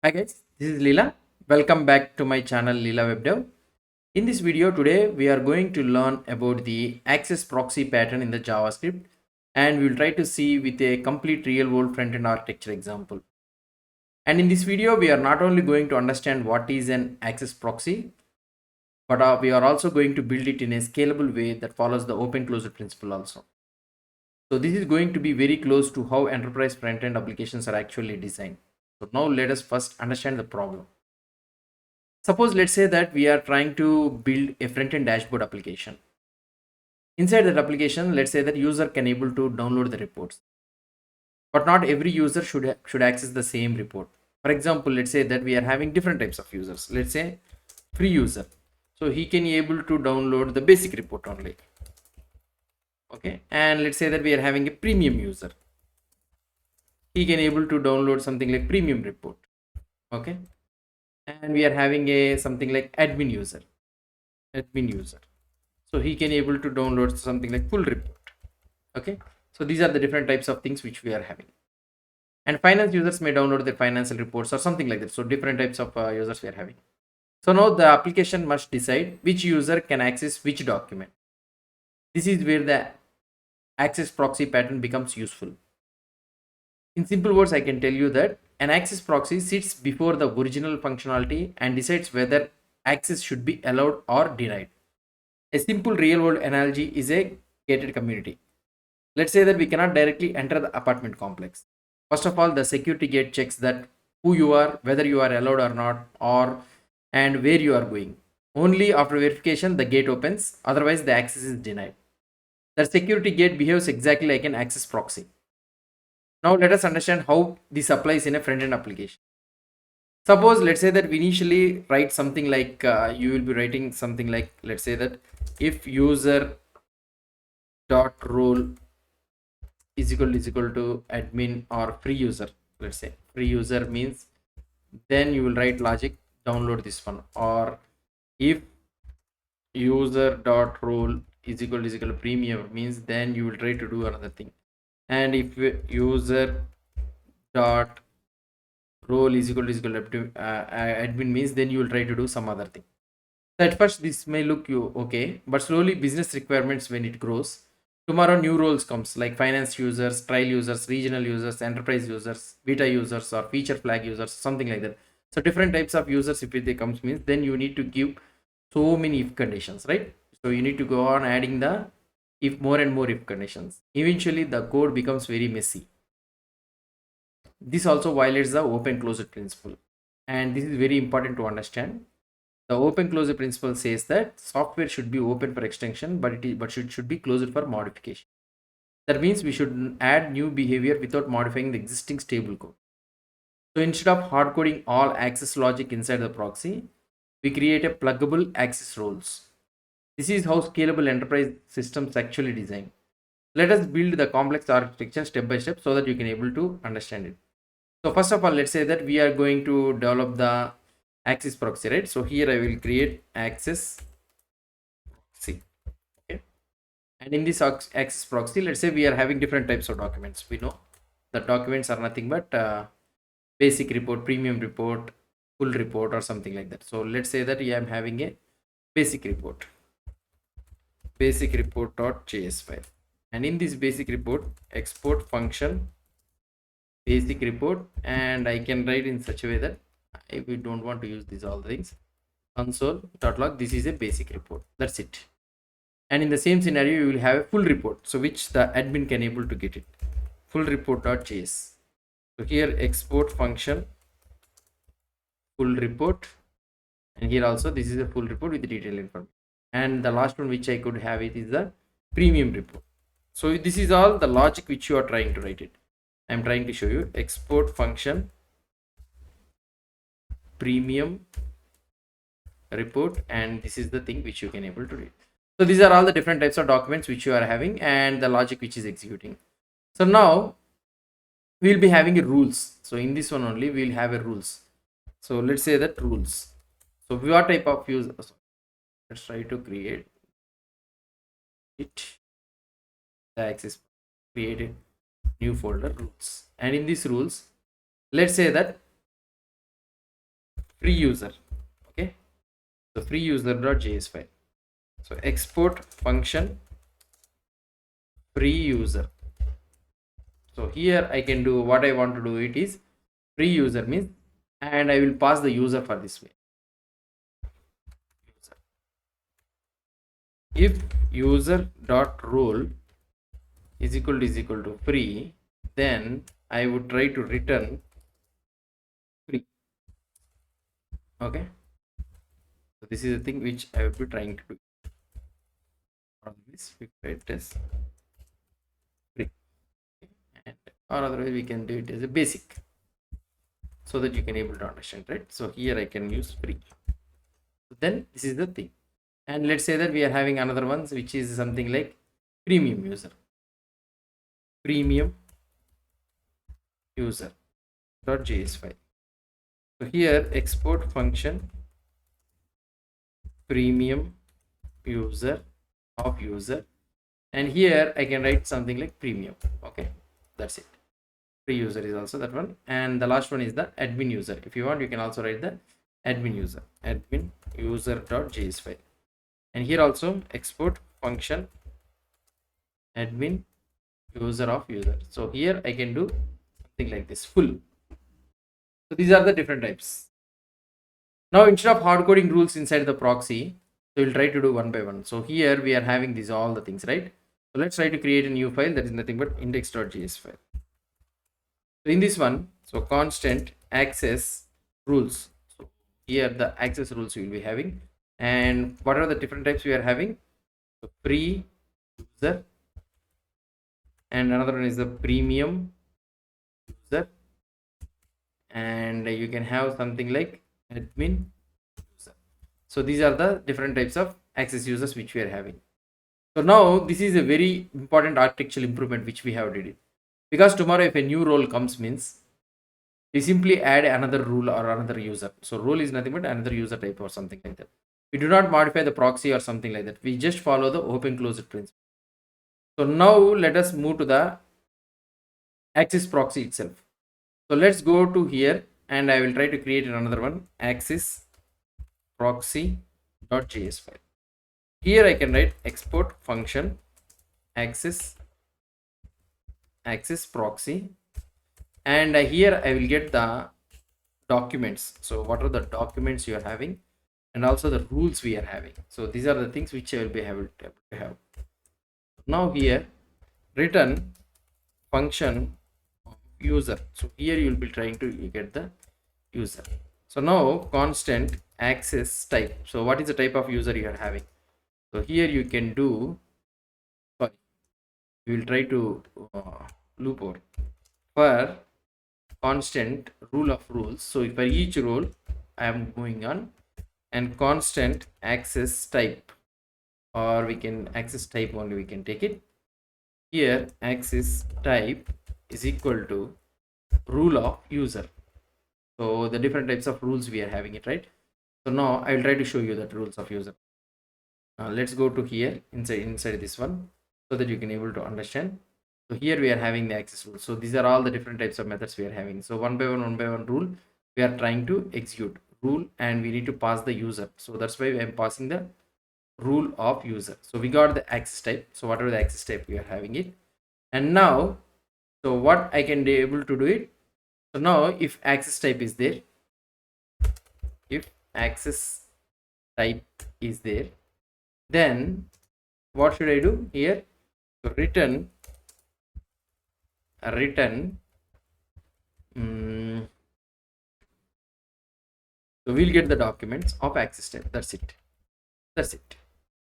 Hi guys, this is Leela. Welcome back to my channel Leela Web Dev. In this video today we are going to learn about the access proxy pattern in the JavaScript, and we will try to see with a complete real world front-end architecture example. And in this video we are not only going to understand what is an access proxy, but we are also going to build it in a scalable way that follows the open closure principle also. So this is going to be very close to how enterprise front-end applications are actually designed. So now let us first understand the problem. Suppose let's say that we are trying to build a front-end dashboard application. Inside that application, let's say that user can able to download the reports, but not every user should access the same report. For example, let's say that we are having different types of users. Let's say free user, so he can able to download the basic report only. Okay, and let's say that we are having a premium user. He can able to download something like premium report. Okay, and we are having a something like admin user, so he can able to download something like full report. Okay, so these are the different types of things which we are having. And finance users may download their financial reports or something like that. So different types of users we are having. So now the application must decide which user can access which document. This is where the access proxy pattern becomes useful. In simple words, I can tell you that an access proxy sits before the original functionality and decides whether access should be allowed or denied. A simple real world analogy is a gated community. Let's say that we cannot directly enter the apartment complex. First of all, the security gate checks that who you are, whether you are allowed or not, or and where you are going. Only after verification the gate opens, otherwise the access is denied. The security gate behaves exactly like an access proxy. Now let us understand how this applies in a front-end application. Suppose let's say that we initially write something like you will be writing something like, let's say that if user dot role is equal to admin or free user. Let's say free user means, then you will write logic, download this one. Or if user dot role is equal to premium means, then you will try to do another thing. And if user dot role is equal to admin means, then you will try to do some other thing. So at first this may look you okay, but slowly business requirements, when it grows, tomorrow new roles comes like finance users, trial users, regional users, enterprise users, beta users, or feature flag users, something like that. So different types of users, if they comes means, then you need to give so many if conditions, right? So you need to go on adding the if more and more if conditions. Eventually the code becomes very messy. This also violates the open closure principle, and this is very important to understand. The open closure principle says that software should be open for extension, but should be closed for modification. That means we should add new behavior without modifying the existing stable code. So instead of hard coding all access logic inside the proxy, we create a pluggable access roles. This is how scalable enterprise systems actually design. Let us build the complex architecture step by step so that you can able to understand it. So first of all, let's say that we are going to develop the access proxy, right? So here I will create access proxy. Okay. And in this access proxy, let's say we are having different types of documents. We know the documents are nothing but basic report, premium report, full report, or something like that. So let's say that I am having a basic report, basic report.js file. And in this basic report, export function basic report, and I can write in such a way that if we don't want to use these all things, console.log, this is a basic report, that's it. And in the same scenario you will have a full report, so which the admin can able to get it, full report.js. So here export function full report, and here also this is a full report with detailed information. And the last one which I could have it is the premium report. So this is all the logic which you are trying to write it. I'm trying to show you export function premium report, and this is the thing which you can able to read. So these are all the different types of documents which you are having and the logic which is executing. So now we'll be having a rules. So in this one only we'll have a rules. So let's say that rules. So what type of use, let's try to create it, the access, create a new folder rules. And in these rules, let's say that free user. Okay, so free user.js file. So export function free user. So here I can do what I want to do. It is free user means, and I will pass the user for this way. If user dot role is equal to free, then I would try to return free. Okay, so this is the thing which I will be trying to do. On this we create as free, and or otherwise we can do it as a basic, so that you can able to understand, right? So here I can use free. So then this is the thing, and let's say that we are having another ones which is something like premium user. Premium user.js file. So here export function premium user of user, and here I can write something like premium. Okay, that's it. Free user is also that one, and the last one is the admin user. If you want, you can also write the admin user.js file, and here also export function admin user of user. So here I can do something like this full. So these are the different types. Now instead of hard coding rules inside the proxy, so we'll try to do one by one. So here we are having these all the things, right? So let's try to create a new file that is nothing but index.js file. So in this one, so constant access rules. So here the access rules we will be having, and what are the different types we are having? So free user, and another one is the premium user, and you can have something like admin user. So these are the different types of access users which we are having. So now this is a very important architectural improvement which we have did it, because tomorrow if a new role comes means we simply add another rule or another user. So role is nothing but another user type or something like that. We do not modify the proxy or something like that. We just follow the open closed principle. So now let us move to the Access proxy itself. So let's go to here, and I will try to create another one, Access proxy.js file. Here I can write export function access proxy, and here I will get the documents. So what are the documents you are having, and also the rules we are having. So these are the things which I will be able to have. Now here return function user. So here you will be trying to get the user. So now constant access type. So what is the type of user you are having? So here you can do, sorry, we will try to loop over for constant rule of rules. So for each role I am going on, and constant access type, or we can access type only, we can take it. Here access type is equal to rule of user. So the different types of rules we are having it, right? So now I will try to show you that rules of user. Let's go to here inside this one, so that you can able to understand. So here we are having the access rule. So these are all the different types of methods we are having. So one by one rule we are trying to execute rule, and we need to pass the user. So that's why I am passing the rule of user. So we got the access type. So whatever the access type we are having it, and now so what I can be able to do it. So now if access type is there, if access type is there, then what should I do here? So return so we'll get the documents of access type. That's it.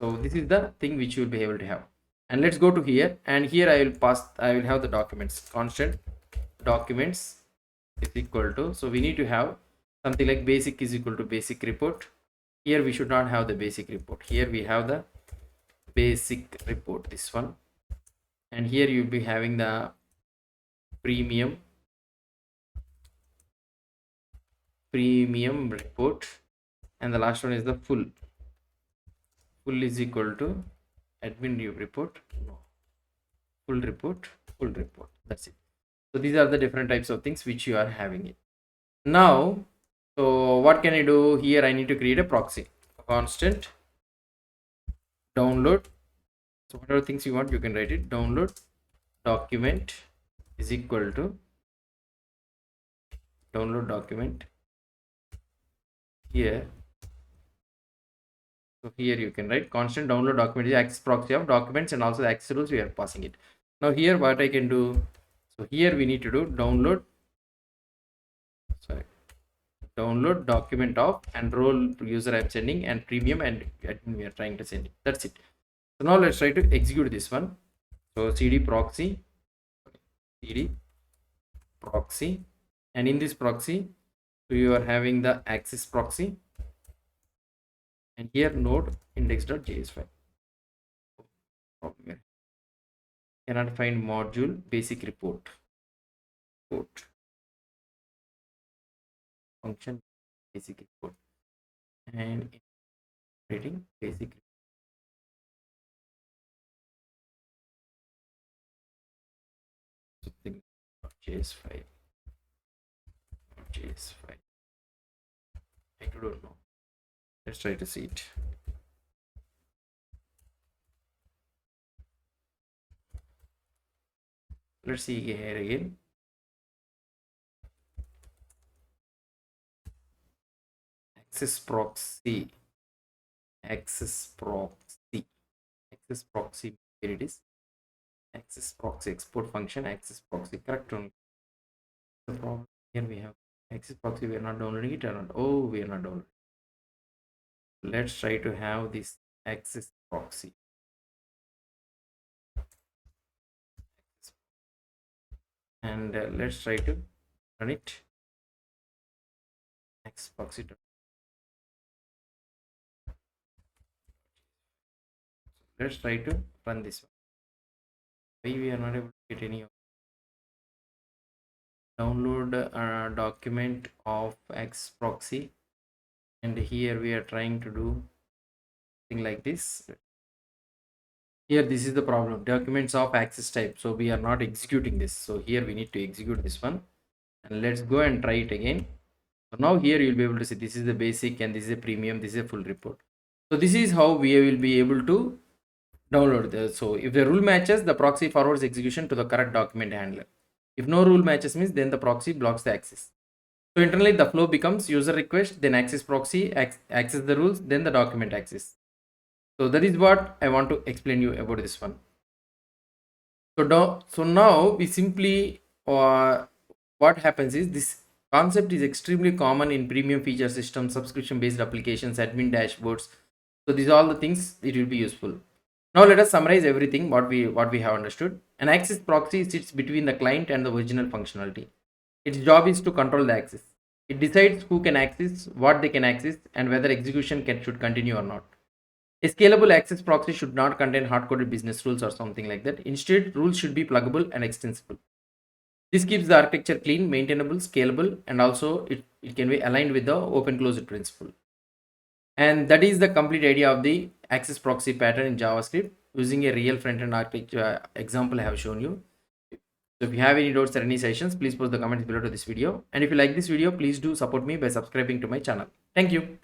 So this is the thing which you will be able to have. And let's go to here, and here I will have the documents. Constant documents is equal to, so we need to have something like basic is equal to basic report. Here we should not have the basic report. Here we have the basic report, this one, and here you'll be having the premium report, and the last one is the full is equal to admin new report, no, full report. That's it. So these are the different types of things which you are having it. Now So what can I do here? I need to create a proxy. Constant download. So whatever things you want, you can write it. Download document is equal to download document here. So here you can write constant download document is access proxy of documents, and also the access rules we are passing it. Now here what I can do, so here we need to do download, sorry, download document of and role user I'm sending and premium and admin we are trying to send it. That's it. So now let's try to execute this one. So cd proxy, and in this proxy we are having the access proxy, and here node index.js file. Cannot find module basic report function basic report and rating basic something JS file. I don't know. Let's try to see it. Let's see here again. Access proxy. Here it is. Access proxy export function, access proxy, correct only. The problem here we have access proxy, we are not downloading it or not. Oh, we are not downloading. Let's try to have this access proxy. And let's try to run it. Access proxy. Let's try to run this one. Why we are not able to get any download a document of Access proxy, and here we are trying to do thing like this. Here this is the problem, documents of access type, so we are not executing this. So here we need to execute this one, and let's go and try it again. So now here you'll be able to see this is the basic and this is a premium, this is a full report. So this is how we will be able to download this. So if the rule matches, the proxy forwards execution to the correct document handler. If no rule matches means then the proxy blocks the access. So internally the flow becomes user request, then access proxy, access the rules, then the document access. So that is what I want to explain you about this one. So now we simply what happens is this concept is extremely common in premium feature systems, subscription based applications, admin dashboards. So these are all the things it will be useful. Now let us summarize everything what we have understood. An access proxy sits between the client and the original functionality. Its job is to control the access. It decides who can access, what they can access, and whether execution should continue or not. A scalable access proxy should not contain hard-coded business rules or something like that. Instead, rules should be pluggable and extensible. This keeps the architecture clean, maintainable, scalable, and also it can be aligned with the open closed principle. And that is the complete idea of the access proxy pattern in JavaScript using a real front-end architecture example I have shown you. So if you have any doubts or any suggestions, please post the comments below to this video. And if you like this video, please do support me by subscribing to my channel. Thank you.